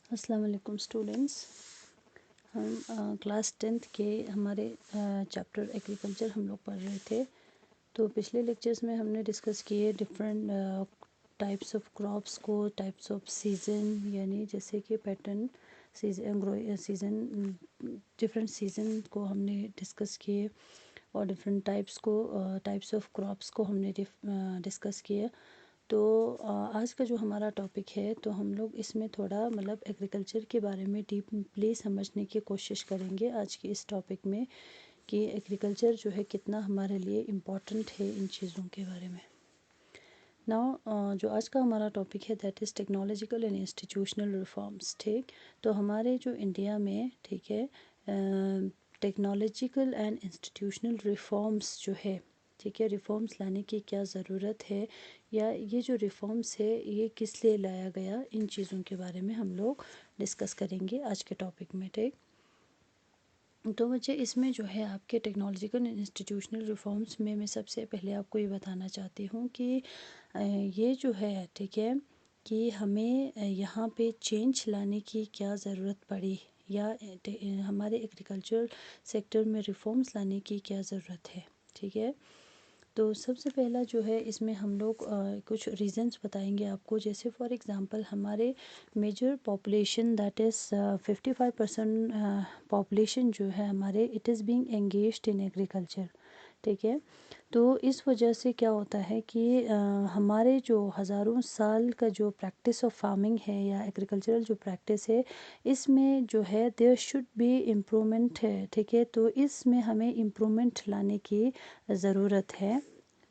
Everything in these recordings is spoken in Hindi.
अस्सलाम वालेकुम स्टूडेंट्स। हम क्लास 10th के हमारे चैप्टर एग्रीकल्चर हम लोग पढ़ रहे थे। तो पिछले लेक्चर्स में हमने डिस्कस किए डिफरेंट टाइप्स ऑफ क्रॉप्स को, टाइप्स ऑफ सीज़न, यानी जैसे कि पैटर्न सीज़न, डिफरेंट सीज़न को हमने डिस्कस किए और डिफरेंट टाइप्स ऑफ क्रॉप्स को हमने डिस्कस किया। तो आज का जो हमारा टॉपिक है, तो हम लोग इसमें थोड़ा मतलब एग्रीकल्चर के बारे में डीपली समझने की कोशिश करेंगे आज के इस टॉपिक में, कि एग्रीकल्चर जो है कितना हमारे लिए इम्पोर्टेंट है इन चीज़ों के बारे में। नाउ जो आज का हमारा टॉपिक है that is technological and institutional reforms. ठीक, तो हमारे जो इंडिया में, ठीक है, टेक्नोलॉजिकल एंड इंस्टीट्यूशनल रिफॉर्म्स जो है, ठीक है, रिफॉर्म्स लाने की क्या ज़रूरत है, या ये जो रिफॉर्म्स है ये किस लिए लाया गया, इन चीज़ों के बारे में हम लोग डिस्कस करेंगे आज के टॉपिक में। ठीक, तो मुझे इसमें जो है आपके टेक्नोलॉजिकल इंस्टीट्यूशनल रिफॉर्म्स में मैं सबसे पहले आपको ये बताना चाहती हूँ कि ये जो है, ठीक है, कि हमें यहाँ पे चेंज लाने की क्या ज़रूरत पड़ी, या हमारे एग्रीकल्चर सेक्टर में रिफॉर्म्स लाने की क्या ज़रूरत है। ठीक है, तो सबसे पहला जो है इसमें हम लोग कुछ रीज़न्स बताएंगे आपको। जैसे फॉर एग्ज़ाम्पल हमारे major population that is 55% population जो है हमारे, it is being engaged in agriculture. ठीक है, तो इस वजह से क्या होता है कि हमारे जो हज़ारों साल का जो प्रैक्टिस ऑफ फार्मिंग है या एग्रीकल्चरल जो प्रैक्टिस है, इसमें जो है देयर शुड बी इम्प्रूवमेंट है। ठीक है, तो इसमें हमें इम्प्रूवमेंट लाने की ज़रूरत है।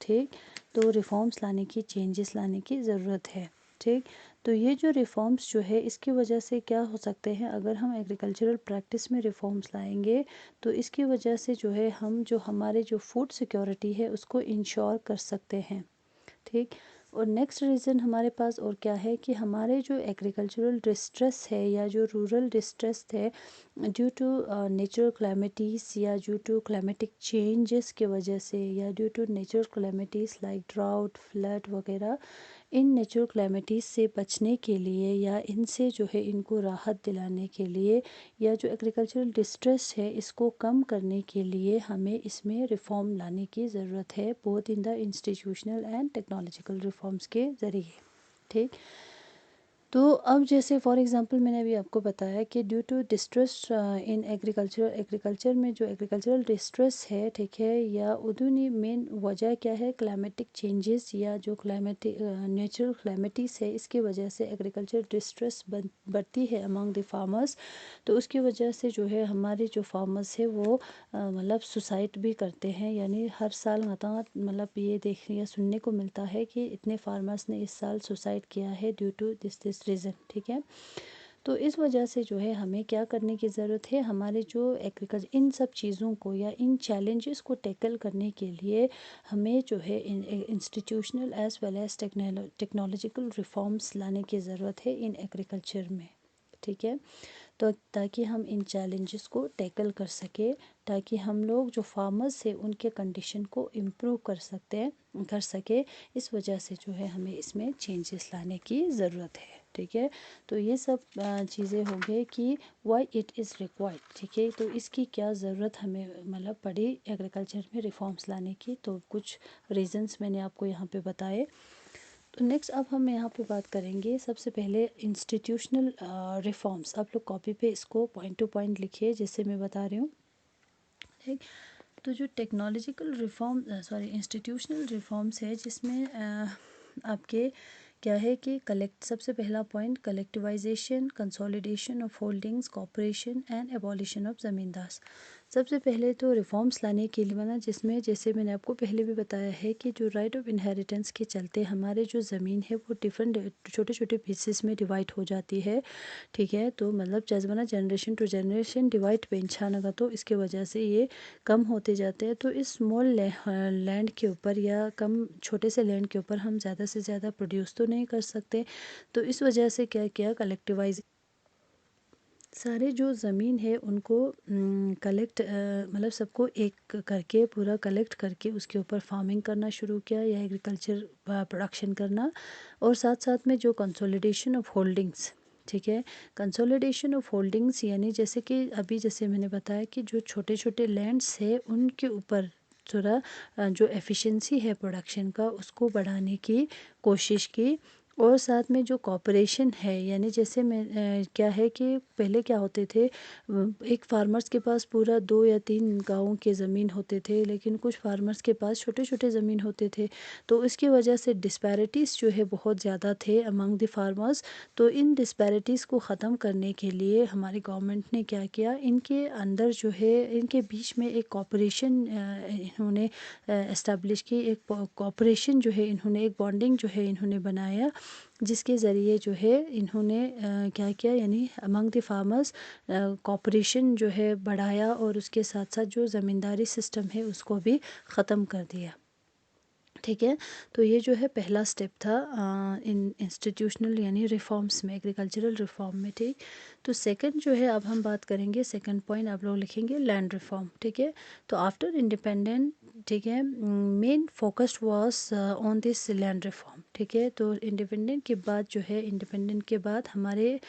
ठीक, तो रिफॉर्म्स लाने की, चेंजेस लाने की ज़रूरत है। ठीक, तो ये जो रिफॉर्म्स जो है इसकी वजह से क्या हो सकते हैं, अगर हम एग्रीकल्चरल प्रैक्टिस में रिफॉर्म्स लाएंगे तो इसकी वजह से जो है हम जो हमारे जो फूड सिक्योरिटी है उसको इंश्योर कर सकते हैं। ठीक, और नेक्स्ट रीज़न हमारे पास और क्या है कि हमारे जो एग्रीकल्चरल डिस्ट्रेस है या जो रूरल डिस्ट्रेस है ड्यू टू नेचुरल क्लैमिटीज़ या ड्यू टू क्लाइमेटिक चेंजेस के वजह से, या due to natural calamities like drought, flood वगैरह, इन नेचुरल क्लैमिटीज़ से बचने के लिए या इनसे जो है इनको राहत दिलाने के लिए, या जो एग्रीकल्चरल डिस्ट्रेस है इसको कम करने के लिए हमें इसमें रिफॉर्म लाने की ज़रूरत है, both in the institutional and technological reforms के ज़रिए। ठीक, तो अब जैसे फॉर एग्जांपल मैंने अभी आपको बताया कि due to distress in agriculture में जो एग्रीकल्चरल डिस्ट्रेस है, ठीक है, या उन्होंने मेन वजह क्या है, क्लाइमेटिक चेंजेस या जो क्लाइमेटिक नेचुरल क्लाइमिटीज़ है, इसकी वजह से एग्रीकल्चर डिस्ट्रेस बढ़ती है अमंग द फार्मर्स। तो उसकी वजह से जो है हमारे जो फार्मर्स है वो मतलब सुसाइड भी करते हैं, यानी हर साल मतलब ये देखने या सुनने को मिलता है कि इतने फार्मर्स ने इस साल सुसाइड किया है ड्यू टू दिस रीज़न। ठीक है, तो इस वजह से जो है हमें क्या करने की ज़रूरत है, हमारे जो एग्रीकल्चर इन सब चीज़ों को या इन चैलेंजेस को टैकल करने के लिए हमें जो है institutional as well as technological reforms लाने की ज़रूरत है इन एग्रीकल्चर में। ठीक है, तो ताकि हम इन चैलेंजेस को टैकल कर सके, ताकि हम लोग जो फार्मर्स है उनके कंडीशन को इम्प्रूव कर सके। इस वजह से जो है हमें इसमें चेंजेस लाने की ज़रूरत है। ठीक है, तो ये सब चीज़ें हो गई कि वाई इट इज़ रिक्वायर्ड। ठीक है, तो इसकी क्या ज़रूरत हमें मतलब पड़ी एग्रीकल्चर में रिफॉर्म्स लाने की, तो कुछ रीज़न्स मैंने आपको यहाँ पे बताए। तो नेक्स्ट अब हम यहाँ पे बात करेंगे सबसे पहले इंस्टीट्यूशनल रिफॉर्म्स। आप लोग कॉपी पे इसको पॉइंट टू पॉइंट लिखिए जैसे मैं बता रही हूँ। ठीक, तो जो टेक्नोलॉजिकल इंस्टीट्यूशनल रिफॉर्म्स है, जिसमें आपके क्या है कि सबसे पहला point collectivisation, consolidation of holdings, cooperation and abolition of ज़मींदार। सबसे पहले तो रिफॉर्म्स लाने के लिए बना, जिसमें जैसे मैंने आपको पहले भी बताया है कि जो राइट ऑफ इनहेरिटेंस के चलते हमारे जो ज़मीन है वो डिफरेंट छोटे छोटे पीसेस में डिवाइड हो जाती है। ठीक है, तो मतलब जजमाना जनरेशन टू जनरेशन डिवाइड पेंछाना, तो इसके वजह से ये कम होते जाते हैं। तो इस स्मॉल लैंड के ऊपर या कम छोटे से लैंड के ऊपर हम ज़्यादा से ज़्यादा प्रोड्यूस तो नहीं कर सकते। तो इस वजह से क्या किया, कलेक्टिवाइज सारे जो ज़मीन है उनको कलेक्ट मतलब सबको एक करके पूरा कलेक्ट करके उसके ऊपर फार्मिंग करना शुरू किया या एग्रीकल्चर प्रोडक्शन करना। और साथ साथ में जो कंसोलिडेशन ऑफ होल्डिंग्स, ठीक है। कंसोलिडेशन ऑफ होल्डिंग्स यानी जैसे कि अभी जैसे मैंने बताया कि जो छोटे छोटे लैंड्स है उनके ऊपर थोड़ा जो एफिशिएंसी है प्रोडक्शन का उसको बढ़ाने की कोशिश की। और साथ में जो कॉपरेशन है यानी जैसे मैं क्या है कि पहले क्या होते थे, एक फार्मर्स के पास पूरा 2 या 3 गाँव के ज़मीन होते थे, लेकिन कुछ फार्मर्स के पास छोटे छोटे ज़मीन होते थे। तो इसकी वजह से डिस्पैरिटीज़ जो है बहुत ज़्यादा थे अमंग द फार्मर्स। तो इन डिस्पैरिटीज़ को ख़त्म करने के लिए हमारी गवर्नमेंट ने क्या किया, इनके अंदर जो है इनके बीच में एक कॉपरेशन इन्होंने एस्टेब्लिश की, एक कॉपरेशन जो है इन्होंने, एक बॉन्डिंग जो है इन्होंने बनाया, जिसके ज़रिए जो है इन्होंने क्या किया यानी अमंग द फार्मर्स कॉपरेशन जो है बढ़ाया और उसके साथ साथ जो ज़मींदारी सिस्टम है उसको भी ख़त्म कर दिया। ठीक है। तो ये जो है पहला स्टेप था इन इंस्टीट्यूशनल यानी रिफॉर्म्स में, एग्रीकल्चरल रिफॉर्म में। ठीक। तो सेकंड जो है अब हम बात करेंगे, सेकंड पॉइंट आप लोग लिखेंगे लैंड रिफॉर्म। ठीक है। तो आफ्टर इंडिपेंडेंट, ठीक है, main focused was on this land reform. ठीक है। तो इंडिपेंडेंट के बाद जो है, इंडिपेंडेंट के बाद हमारे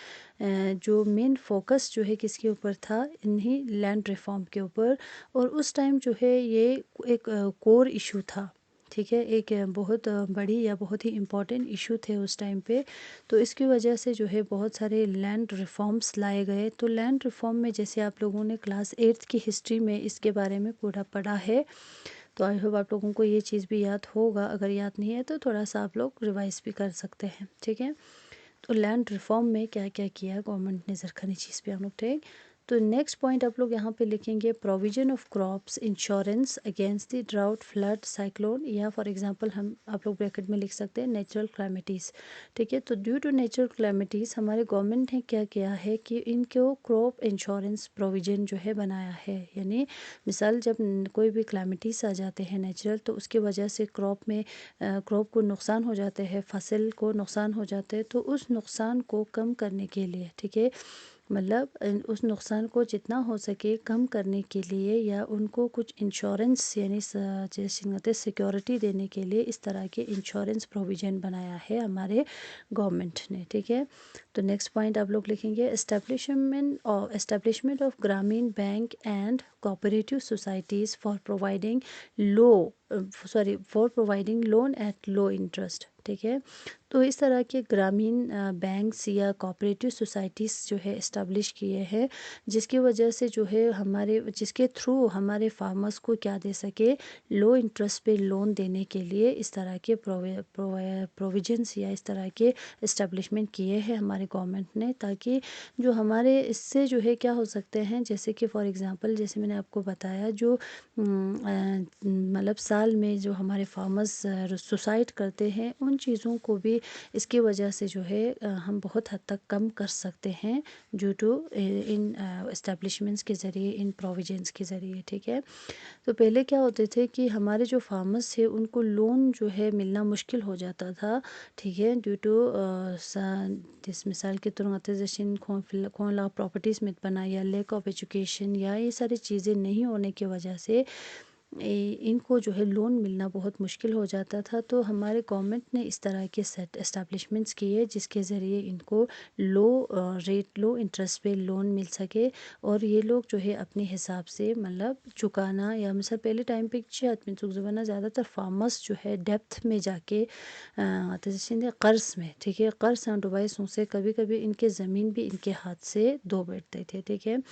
जो मेन फोकस जो है किसके ऊपर था, इन्हीं लैंड रिफॉर्म के ऊपर। और उस टाइम जो है ये एक कोर इशू था। ठीक है। एक बहुत बड़ी या बहुत ही इम्पोर्टेंट इशू थे उस टाइम पे। तो इसकी वजह से जो है बहुत सारे लैंड रिफॉर्म्स लाए गए। तो लैंड रिफॉर्म में जैसे आप लोगों ने क्लास 8th की हिस्ट्री में इसके बारे में पूरा पढ़ा है, तो आई होप आप लोगों को ये चीज़ भी याद होगा। अगर याद नहीं है तो थोड़ा सा आप लोग रिवाइज भी कर सकते हैं। ठीक है। तो लैंड रिफॉर्म में क्या क्या किया गवर्नमेंट ने, ज़रखानी चीज़ पे हम लोग। ठीक। तो नेक्स्ट पॉइंट आप लोग यहाँ पे लिखेंगे provision of crops insurance against the drought, flood, cyclone, या फॉर एग्जांपल हम आप लोग ब्रैकेट में लिख सकते हैं नेचुरल क्लैमिटीज़। ठीक है। तो ड्यू टू नेचुरल क्लैमिटीज़ हमारे गवर्नमेंट ने क्या किया है कि इनको क्रॉप इंश्योरेंस प्रोविजन जो है बनाया है। यानी मिसाल जब कोई भी क्लैमिटीज़ आ जाते हैं नेचुरल, तो उसकी वजह से क्रॉप को नुकसान हो जाते हैं, फसल को नुकसान हो जाते हैं। तो उस नुकसान को कम करने के लिए, ठीक है, मतलब उस नुकसान को जितना हो सके कम करने के लिए या उनको कुछ इंश्योरेंस यानी जैसे कहते हैं सिक्योरिटी देने के लिए इस तरह के इंश्योरेंस प्रोविज़न बनाया है हमारे गवर्नमेंट ने। ठीक है। तो नेक्स्ट पॉइंट आप लोग लिखेंगे एस्टेब्लिशमेंट ऑफ ग्रामीण bank and cooperative societies for providing for providing loan at low interest. ठीक है। तो इस तरह के ग्रामीण बैंक्स या कोऑपरेटिव सोसाइटीज़ जो है इस्टेब्लिश किए हैं, जिसकी वजह से जो है जिसके थ्रू हमारे फार्मर्स को क्या दे सके, लो इंटरेस्ट पे लोन देने के लिए इस तरह के प्रोविजंस या इस तरह के इस्टेब्लिशमेंट किए हैं हमारे गवर्नमेंट ने, ताकि जो हमारे इससे जो है क्या हो सकते हैं, जैसे कि फॉर एग्ज़ाम्पल जैसे मैंने आपको बताया, जो मतलब साल में जो हमारे फार्मर्स सुसाइड करते हैं, उन चीज़ों को भी इसकी वजह से जो है हम बहुत हद तक कम कर सकते हैं ड्यू टू इन एस्टेब्लिशमेंट्स के ज़रिए, इन प्रोविजंस के ज़रिए। ठीक है। तो पहले क्या होते थे कि हमारे जो फार्मर्स थे उनको लोन जो है मिलना मुश्किल हो जाता था। ठीक है। ड्यू टू जिस मिसाल के तौर पर खोन ला प्रॉपर्टीज़ में बना या लैक ऑफ एजुकेशन या ये सारी चीज़ें नहीं होने की वजह से इनको जो है लोन मिलना बहुत मुश्किल हो जाता था। तो हमारे गवर्नमेंट ने इस तरह के सेट एस्टेब्लिशमेंट्स किए जिसके ज़रिए इनको लो इंटरेस्ट पे लोन मिल सके, और ये लोग जो है अपने हिसाब से मतलब चुकाना, या मिसाल पहले टाइम पे ज़माना ज़्यादातर फार्मर्स जो है डेप्थ में जाके कर्ज में, ठीक है, कर्ज डुबाई से कभी कभी इनके ज़मीन भी इनके हाथ से धो बैठते थे। ठीक है।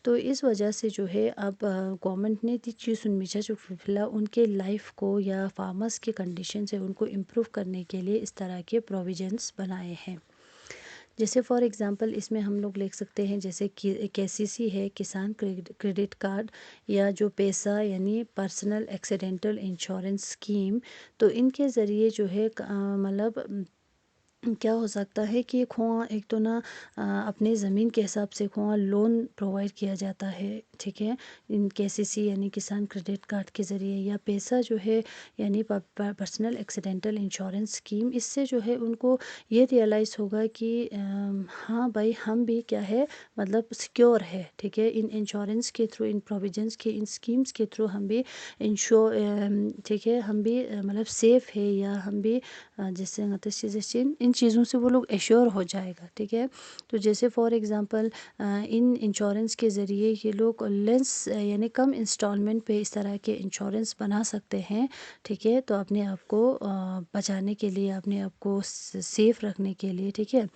तो इस वजह से जो है अब गवर्नमेंट ने दी चीज़ सुनमीचा जो फिलहाल उनके लाइफ को या फार्मर्स की कंडीशन से उनको इम्प्रूव करने के लिए इस तरह के प्रोविजंस बनाए हैं। जैसे फॉर एग्ज़ाम्पल इसमें हम लोग लिख सकते हैं जैसे कि KCC है, किसान क्रेडिट कार्ड, या जो पैसा यानी पर्सनल एक्सीडेंटल इंश्योरेंस स्कीम। तो इनके ज़रिए जो है मतलब क्या हो सकता है कि खोआ एक तो ना अपने ज़मीन के हिसाब से खोआ लोन प्रोवाइड किया जाता है, ठीक है, इन KCC यानी किसान क्रेडिट कार्ड के ज़रिए, या पैसा जो है यानी पर्सनल एक्सीडेंटल इंश्योरेंस स्कीम, इससे जो है उनको ये रियलाइज़ होगा कि हाँ भाई हम भी क्या है मतलब सिक्योर है, ठीक है, इन इंश्योरेंस के थ्रू, इन प्रोविजंस के, इन स्कीम्स के थ्रू हम भी इंश्योर, ठीक है, हम भी मतलब सेफ़ है, या हम भी जैसे इन चीज़ों से वो लोग एश्योर हो जाएगा, ठीक है। तो जैसे फॉर एग्ज़ाम्पल इन इंश्योरेंस के ज़रिए ये लोग लेस यानी कम इंस्टॉलमेंट पे इस तरह के इंश्योरेंस बना सकते हैं, ठीक है, तो अपने आप को बचाने के लिए, अपने आप को सेफ़ रखने के लिए, ठीक है।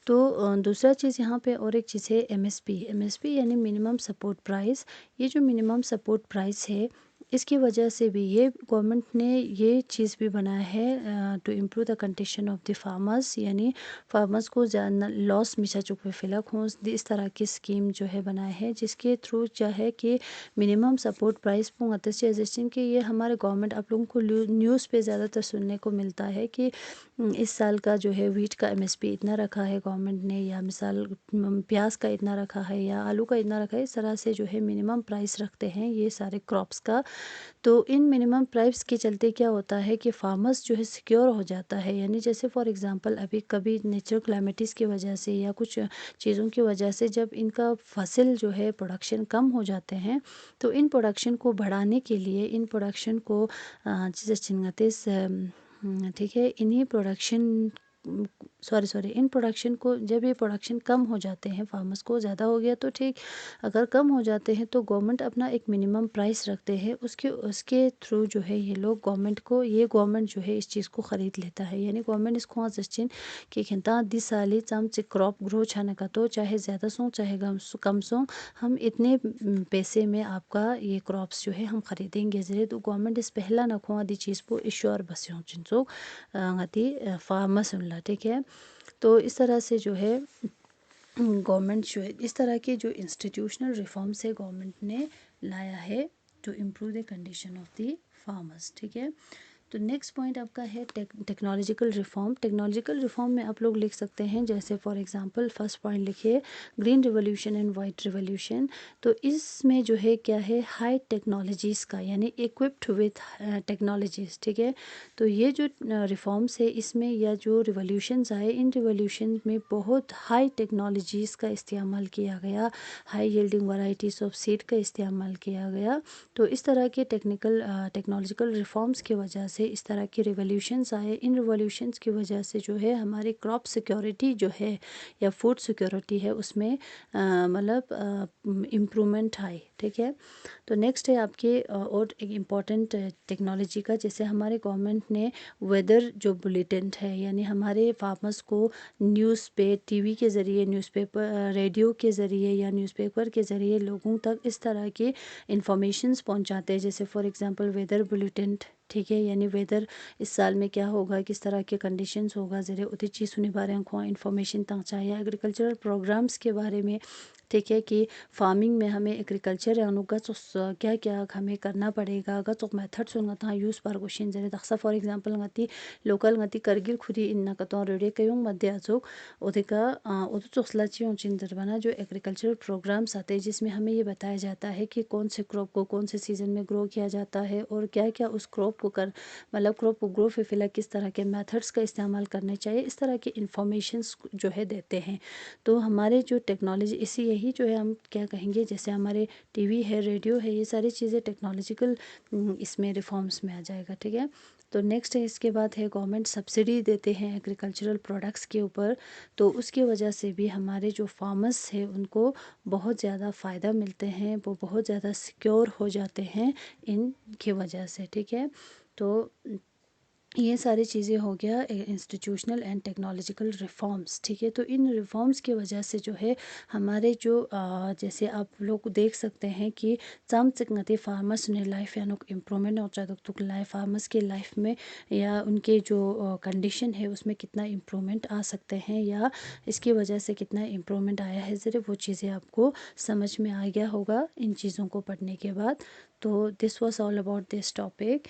तो दूसरा चीज़ यहाँ पे और एक चीज़ है MSP यानी मिनिमम सपोर्ट प्राइस। ये जो मिनिमम सपोर्ट प्राइस है, इसकी वजह से भी ये गवर्नमेंट ने ये चीज़ भी बनाया है to improve the condition of the farmers, यानी फार्मर्स को लॉस मिशा चुक पे फिलक हों, इस तरह की स्कीम जो है बनाया है, जिसके थ्रू क्या है कि मिनिमम सपोर्ट प्राइस कि ये हमारे गवर्नमेंट, आप लोगों को न्यूज़ पे ज़्यादातर सुनने को मिलता है कि इस साल का जो है व्हीट का MSP इतना रखा है गवर्नमेंट ने, या मिसाल प्याज का इतना रखा है, या आलू का इतना रखा है, इस तरह से जो है मिनिमम प्राइस रखते हैं ये सारे क्रॉप्स का। तो इन मिनिमम प्राइस के चलते क्या होता है कि फार्मर्स जो है सिक्योर हो जाता है, यानी जैसे फॉर एग्जांपल अभी कभी नेचुरल क्लाइमेटिस की वजह से या कुछ चीज़ों की वजह से जब इनका फसल जो है प्रोडक्शन कम हो जाते हैं, तो इन प्रोडक्शन को बढ़ाने के लिए, इन प्रोडक्शन को ठीक है, इन्हीं प्रोडक्शन सॉरी इन प्रोडक्शन को, जब ये प्रोडक्शन कम हो जाते हैं, फार्मर्स को ज़्यादा हो गया तो ठीक, अगर कम हो जाते हैं तो गवर्नमेंट अपना एक मिनिमम प्राइस रखते हैं, उसके थ्रू जो है ये लोग गवर्नमेंट जो है इस चीज़ को ख़रीद लेता है, यानी गवर्नमेंट इसको कि खिंता दिस साली चम क्रॉप ग्रो छाने का, तो चाहे ज़्यादा सो चाहे कम सो, हम इतने पैसे में आपका ये क्रॉप्स जो है हम ख़रीदेंगे ज़रिए। तो गवर्नमेंट इस पहला नखो आदि चीज़ को इश्योर बस्यों चिंसो गति फार्मर्स उनला, ठीक है। तो इस तरह से जो है गवर्नमेंट जो है इस तरह के जो इंस्टीट्यूशनल रिफॉर्म्स है गवर्नमेंट ने लाया है to improve the condition of the farmers, ठीक है। तो नेक्स्ट पॉइंट आपका है टेक्नोलॉजिकल रिफॉर्म। टेक्नोलॉजिकल रिफॉर्म में आप लोग लिख सकते हैं, जैसे फॉर एग्जांपल फर्स्ट पॉइंट लिखिए green revolution and white revolution. तो इसमें जो है क्या है, हाई टेक्नोलॉजीज़ का, यानी इक्विप्ड विथ टेक्नोलॉजीज़, ठीक है। तो ये जो रिफॉर्म्स है इसमें, या जो रिवोल्यूशंस आए, इन रिवोल्यूशन में बहुत हाई टेक्नोलॉजीज़ का इस्तेमाल किया गया, high yielding varieties of seed का इस्तेमाल किया गया। तो इस तरह के टेक्नोलॉजिकल रिफॉर्म्स की वजह से इस तरह के रिवोल्यूशंस आए। इन रिवोल्यूशंस की वजह से जो है हमारी क्रॉप सिक्योरिटी जो है, या फूड सिक्योरिटी है, उसमें मतलब इम्प्रूवमेंट आई, ठीक है। तो नेक्स्ट है आपके और एक इम्पॉर्टेंट टेक्नोलॉजी का, जैसे हमारे गवर्नमेंट ने वेदर जो बुलेटिन है, यानी हमारे फार्मर्स को न्यूज़ पे, टीवी के ज़रिए, न्यूज़पेपर, रेडियो के ज़रिए या न्यूज़पेपर के ज़रिए लोगों तक इस तरह के इंफॉर्मेशंस पहुंचाते हैं, जैसे फॉर एग्जांपल वेदर बुलेटिन, ठीक है, यानी वेदर इस साल में क्या होगा, किस तरह के कंडीशंस होगा, ज़रिए उतनी चीज़ सुनी बारे को इन्फॉर्मेशन तक चाहिए, एग्रीकल्चरल प्रोग्राम्स के बारे में, ठीक है, कि फार्मिंग में हमें एग्रीकल्चर अनुगा क्या क्या हमें करना पड़ेगा, गो मेथड्स उनका यूज़ पर क्वेश्चन जरिए दक्षा फॉर एग्जांपल गति लोकल गति करगिल खुदी इन कतो रेडियो कयों मध्य अचोक उदिका उदु चोसला चियों चिंजर बना, जो एग्रीकल्चरल प्रोग्राम्स आते हैं जिसमें हमें ये बताया जाता है कि कौन से क्रॉप को कौन से सीज़न में ग्रो किया जाता है, और क्या क्या उस क्रॉप को क्रॉप को ग्रो फिला किस तरह के मेथड्स का इस्तेमाल करने चाहिए, इस तरह के इंफॉर्मेशंस जो है देते हैं। तो हमारे जो टेक्नोलॉजी इसी यही जो है हम क्या कहेंगे, जैसे हमारे टीवी है, रेडियो है, ये सारी चीज़ें टेक्नोलॉजिकल इसमें रिफॉर्म्स में आ जाएगा, ठीक है। तो नेक्स्ट है, इसके बाद है गवर्नमेंट सब्सिडी देते हैं एग्रीकल्चरल प्रोडक्ट्स के ऊपर, तो उसकी वजह से भी हमारे जो फार्मर्स है उनको बहुत ज़्यादा फ़ायदा मिलते हैं, वो बहुत ज़्यादा सिक्योर हो जाते हैं इनकी वजह से, ठीक है। तो ये सारी चीज़ें हो गया इंस्टीट्यूशनल एंड टेक्नोलॉजिकल रिफॉर्म्स, ठीक है। तो इन रिफॉर्म्स की वजह से जो है हमारे जो जैसे आप लोग देख सकते हैं कि चम चिकनती फार्मर्स ने लाइफ या इम्प्रूवमेंट और चादक लाइफ फार्मर्स के लाइफ में या उनके जो कंडीशन है उसमें कितना इम्प्रूवमेंट आ सकते हैं, या इसकी वजह से कितना इम्प्रूवमेंट आया है, ज़रा वो चीज़ें आपको समझ में आ गया होगा इन चीज़ों को पढ़ने के बाद। तो this was all about this topic.